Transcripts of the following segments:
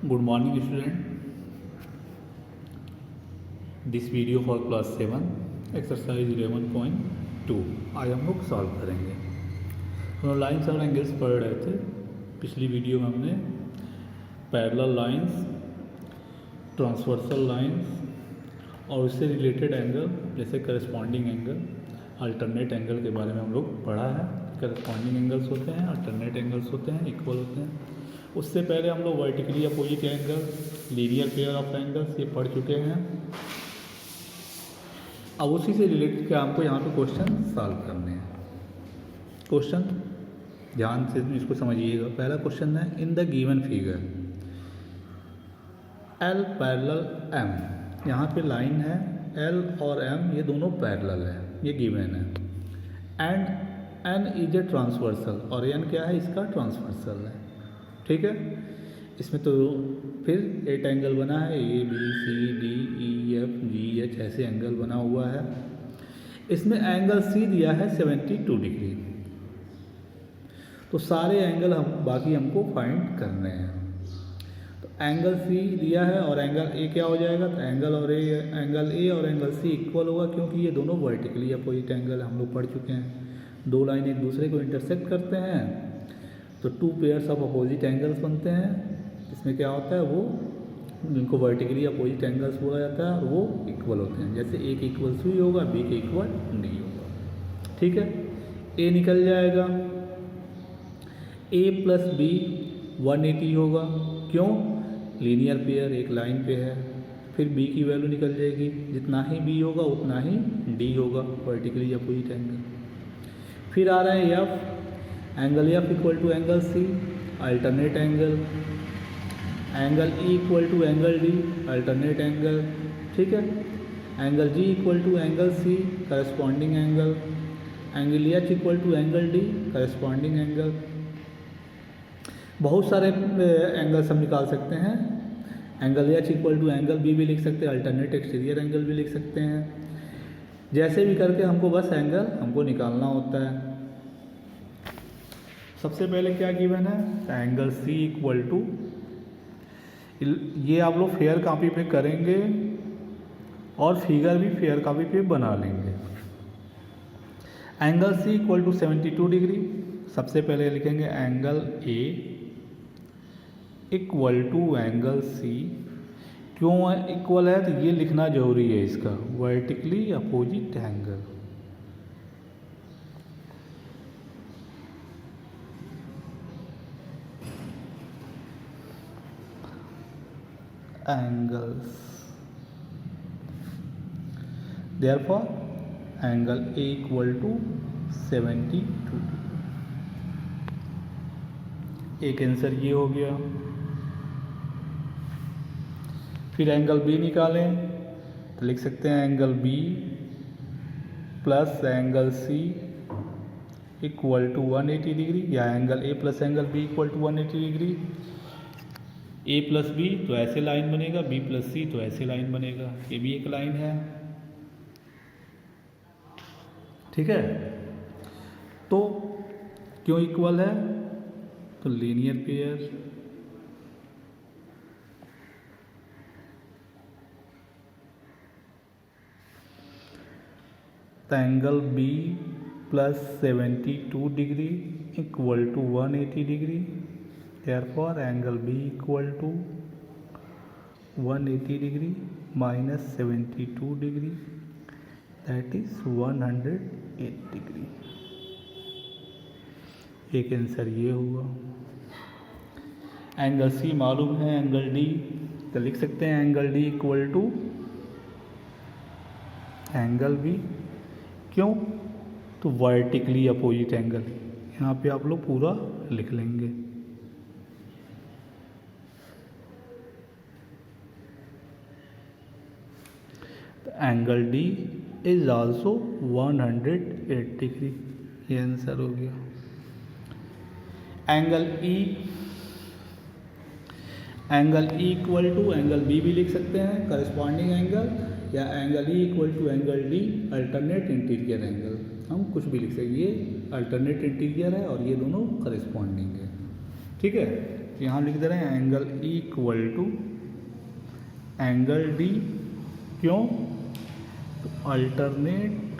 Good morning student. This video for class 7 exercise 11.2 आज हम लोग सॉल्व करेंगे। हम लोग लाइन्स और एंगल्स पढ़ रहे थे। पिछली वीडियो में हमने पैरेलल लाइंस, ट्रांसवर्सल लाइंस और उससे रिलेटेड एंगल जैसे करस्पॉन्डिंग एंगल, अल्टरनेट एंगल के बारे में हम लोग पढ़ा है। करस्पॉन्डिंग एंगल्स होते हैं, अल्टरनेट एंगल्स होते हैं, इक्वल होते हैं। उससे पहले हम लोग vertically opposite angle, linear pair of angles ये पढ़ चुके हैं। अब उसी से रिलेटेड क्या हमको यहाँ पे क्वेश्चन सॉल्व करने हैं। क्वेश्चन ध्यान से इसको समझिएगा। पहला क्वेश्चन है, इन the given figure L parallel M, यहाँ पे लाइन है L और M, ये दोनों पैरेलल है, ये गिवन है। And N is a transversal, और N क्या है, इसका ट्रांसवर्सल है। ठीक है, इसमें तो फिर 8 एंगल बना है, ABCDEFGH ऐसे एंगल बना हुआ है। इसमें एंगल C दिया है 72 डिग्री। तो सारे एंगल बाकी हमको फाइंड करने हैं। तो एंगल C दिया है और एंगल A क्या हो जाएगा, तो एंगल A और एंगल C इक्वल होगा, क्योंकि ये दोनों वर्टिकली अपोजिट एंगल हम लोग पढ़ चुके हैं। दो लाइन एक दूसरे को इंटरसेक्ट करते हैं तो 2 पेयर्स ऑफ अपोजिट एंगल्स बनते हैं। इसमें क्या होता है, वो जिनको वर्टिकली अपोजिट एंगल्स बोला जाता है और वो इक्वल होते हैं। जैसे A के इक्वल C होगा, B के इक्वल D होगा। ठीक है, A निकल जाएगा, A प्लस B 180 होगा। क्यों, लीनियर पेयर एक लाइन पे है। फिर B की वैल्यू निकल जाएगी, जितना ही B होगा उतना ही D होगा, वर्टिकली अपोजिट एंगल। फिर आ रहा है F, angle F equal to angle C, alternate angle. Angle E equal to angle D, alternate angle. ठीक है, angle G equal to angle C, corresponding angle. Angle H equal to angle D, corresponding angle. बहुत सारे angles हम निकाल सकते हैं। Angle H equal to angle B भी लिख सकते हैं, अल्टरनेट एक्सटीरियर एंगल भी लिख सकते हैं। जैसे भी करके हमको बस एंगल हमको निकालना होता है। सबसे पहले क्या गिवन है, एंगल C इक्वल टू, ये आप लोग फेयर कॉपी पे करेंगे और फिगर भी फेयर कॉपी पे बना लेंगे। Angle C equal to 72 degree. सबसे पहले लिखेंगे angle A equal to angle C। क्यों इक्वल है, तो ये लिखना जरूरी है इसका, vertically opposite angle. angles, therefore angle A equal to 72। एक आंसर ये हो गया। फिर एंगल B निकालें तो लिख सकते हैं angle B plus angle C equal to 180 degree, या angle A plus angle B equal to 180 degree. A plus B तो ऐसे लाइन बनेगा, B प्लस C तो ऐसे लाइन बनेगा। ये भी एक लाइन है। ठीक है, तो क्यों इक्वल है, तो लीनियर पेयर। तो angle B plus 72 degree equal to 180 degree. Therefore angle B equal to 180 degree minus 72 degree, that is 108 degree। एक आंसर ये हुआ। एंगल C मालूम है, एंगल D तो लिख सकते हैं angle D equal to angle B। क्यों, तो वर्टिकली अपोजिट एंगल। यहाँ पे आप लोग पूरा लिख लेंगे। Angle D is also 108 degree, ये आंसर हो गया। Angle E equal to angle B भी लिख सकते हैं, करस्पॉन्डिंग एंगल, या angle E equal to angle D, alternate interior angle. हम कुछ भी लिख सकते हैं, ये अल्टरनेट इंटीरियर है और ये दोनों करस्पॉन्डिंग है। ठीक है, तो यहाँ लिख दे रहे हैं angle E equal to angle D. क्यों? तो alternate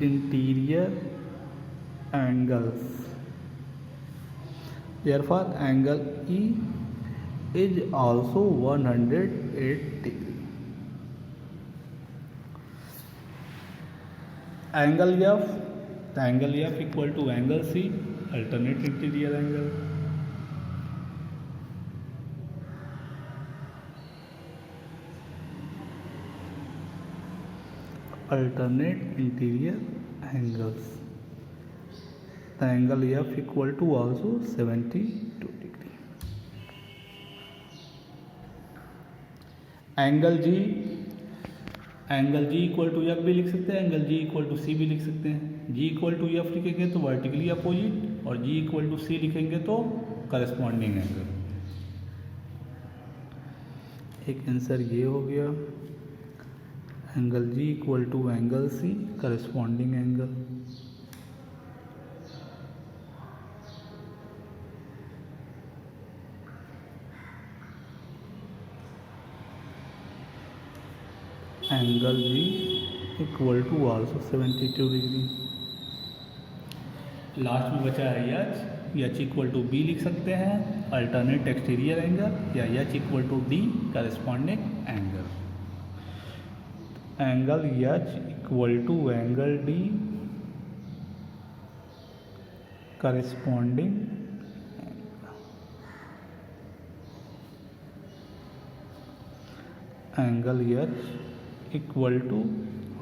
interior angles, therefore angle E is also 108 degree. Angle F, the angle F equal to angle C, alternate interior angle. Alternate interior angles. The angle F equal to also 72 degree. Angle G, angle G equal to F भी लिख सकते हैं, angle G equal to C भी लिख सकते हैं। G equal to F लिखेंगे तो वर्टिकली अपोजिट, और G इक्वल टू C लिखेंगे तो करस्पॉन्डिंग एंगल। एक आंसर ये हो गया, angle G equal to angle C, corresponding angle. Angle G equal to also 72 degree. Last में बचा है एच इक्वल टू बी लिख सकते हैं, अल्टरनेट एक्सटीरियर एंगल, या H equal to D, corresponding angle. Angle H equal to angle D, corresponding angle H equal to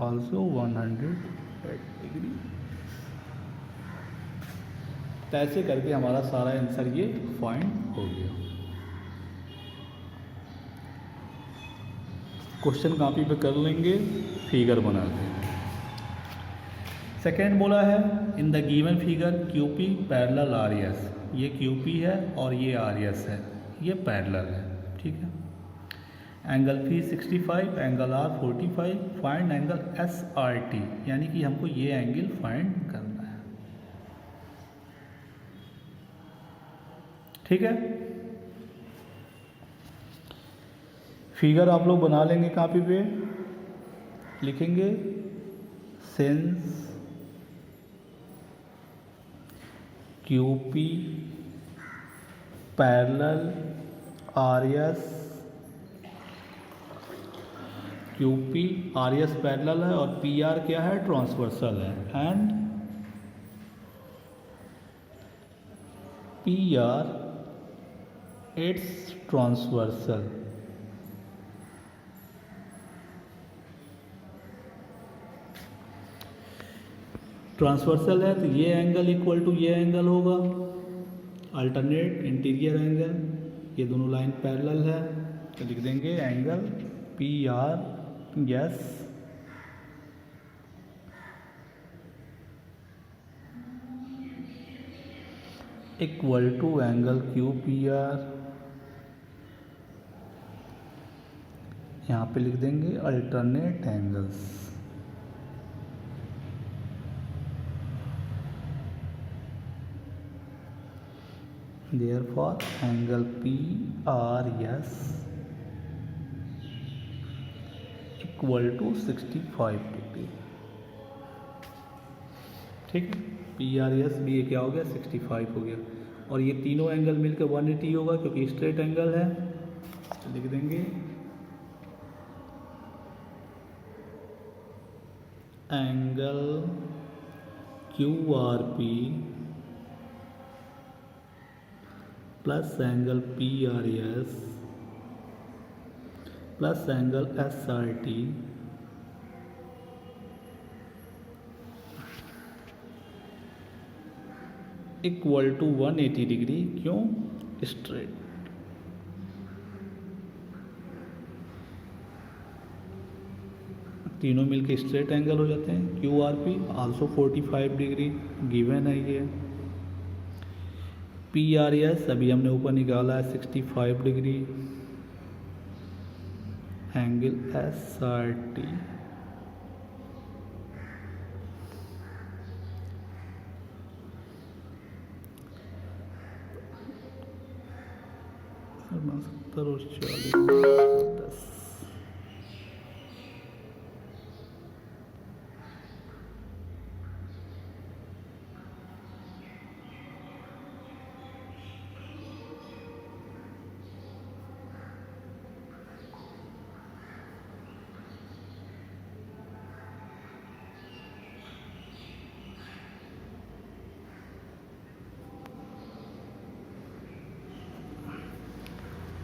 also 108 degree. तो ऐसे करके हमारा सारा आंसर ये फाइंड हो गया। क्वेश्चन कॉपी पे कर लेंगे फिगर बना के। सेकेंड बोला है इन the given figure QP parallel RS, ये QP है और ये RS है, ये पैरेलल है, ठीक है। Angle P 65, angle R 45, find angle SRT, यानी कि हमको ये एंगल फाइंड करना है, ठीक है। फिगर आप लोग बना लेंगे कॉपी पे, लिखेंगे since QP parallel RS, QP RS parallel है और PR क्या है, ट्रांसवर्सल है, and PR it's transversal. Transversal है तो ये एंगल इक्वल टू ये एंगल होगा, अल्टरनेट इंटीरियर एंगल, ये दोनों लाइन पैरेलल है तो लिख देंगे angle PR S equal to angle QPR, यहाँ पे लिख देंगे alternate angles. Therefore angle PRS equal to 65 degree, ठीक है। PRS भी ये क्या हो गया, 65 हो गया, और ये तीनों एंगल मिलकर 180 होगा क्योंकि स्ट्रेट एंगल है, तो लिख देंगे angle QRP plus angle PRS plus angle SRT equal to 180 degree. क्यों? स्ट्रेट। तीनों मिलके स्ट्रेट एंगल हो जाते हैं। QRP आल्सो 45 डिग्री गिवन है ये। PRS अभी हमने ऊपर निकाला है 65 डिग्री। एंगल SRT 70 और 40 10।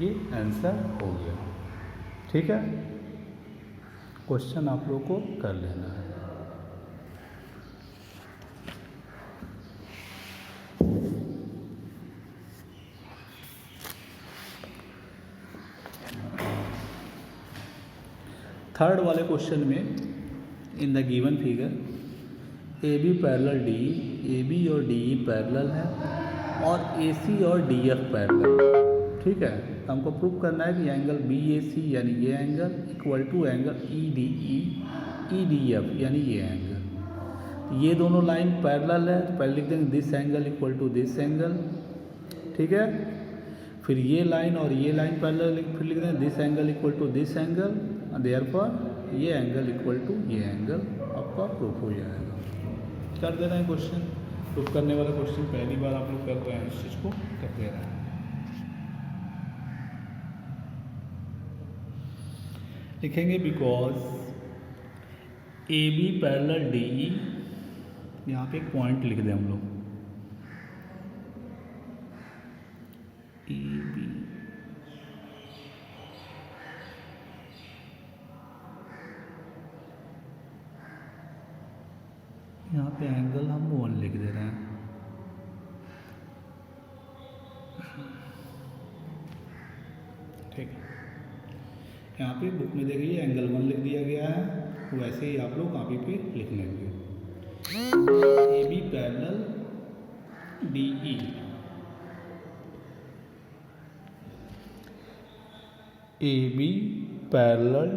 ये आंसर हो गया। ठीक है, क्वेश्चन आप लोग को कर लेना है। थर्ड वाले क्वेश्चन में in the given figure A B parallel D, A B और डी ई पैरेलल है और ए सी और डी एफ पैरेलल। ठीक है, तो हमको प्रूव करना है कि एंगल बी ए सी यानी ये angle equal to angle E D F यानी ये एंगल। ये दोनों लाइन पैरेलल है, तो पहले लिख देंगे this angle equal to this angle. ठीक है, फिर ये लाइन और ये लाइन पैरेलल, फिर लिख देंगे this angle equal to this angle, therefore ये एंगल इक्वल टू ये एंगल आपका प्रूफ हो जाएगा। कर दे रहे हैं क्वेश्चन, प्रूफ करने वाला क्वेश्चन पहली बार आप लोग कर रहे हैं, इस चीज़ को कर दे रहे हैं। लिखेंगे because A B parallel D E, यहाँ पे एक पॉइंट लिख दें हम लोग, ए बी यहाँ पे एंगल हम 1 लिख दे रहे हैं। ठीक है, यहाँ पे बुक में देखिए एंगल 1 लिख दिया गया है, वैसे ही आप लोग कॉपी पे लिख लेंगे। A B parallel D E, A B parallel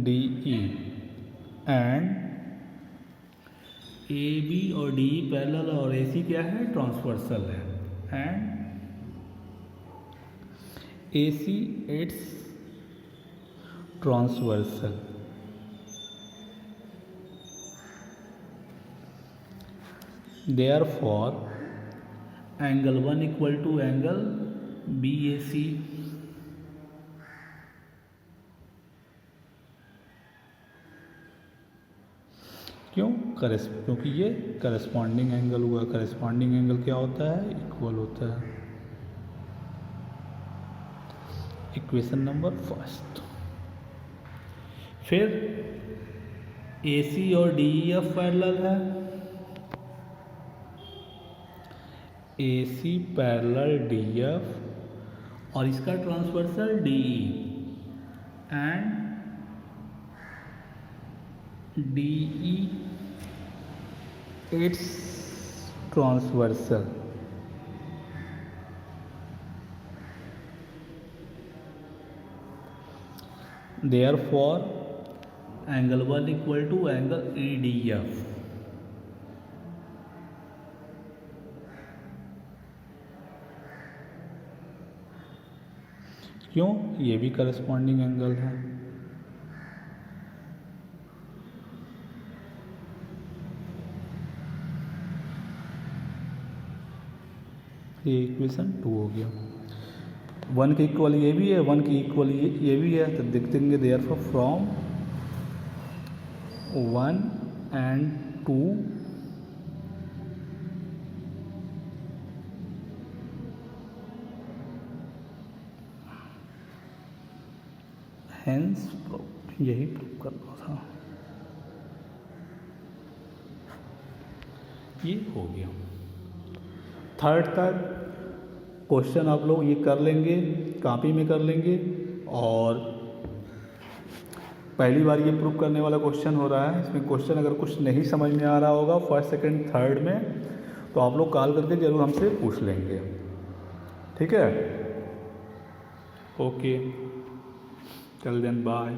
D E and A B और डी ई पैरेलल और ए सी क्या है, ट्रांसवर्सल है, and A C it's transversal. Therefore angle 1 equal to angle B A C. क्यों? क्योंकि ये corresponding angle हुआ। Corresponding angle क्या होता है, इक्वल होता है। Equation number first. फिर ए सी और डी ई एफ पैरेलल है, A C parallel D F और इसका transversal D E and D E it's transversal. Therefore angle 1 equal to angle E D F. क्यों? ये भी करस्पॉन्डिंग एंगल है। ये इक्वेशन 2 हो गया। 1 के इक्वल ये भी है, 1 के इक्वल ये भी है, तो देख देंगे देयरफॉर फ्रॉम 1 and 2 हेंस यही प्रूव करना था। ये हो गया। थर्ड तक क्वेश्चन आप लोग ये कर लेंगे, कॉपी में कर लेंगे। और पहली बार ये प्रूव करने वाला क्वेश्चन हो रहा है। इसमें क्वेश्चन अगर कुछ नहीं समझ में आ रहा होगा फर्स्ट सेकंड थर्ड में, तो आप लोग कॉल करके ज़रूर हमसे पूछ लेंगे। ठीक है, ओके, चल देन बाय।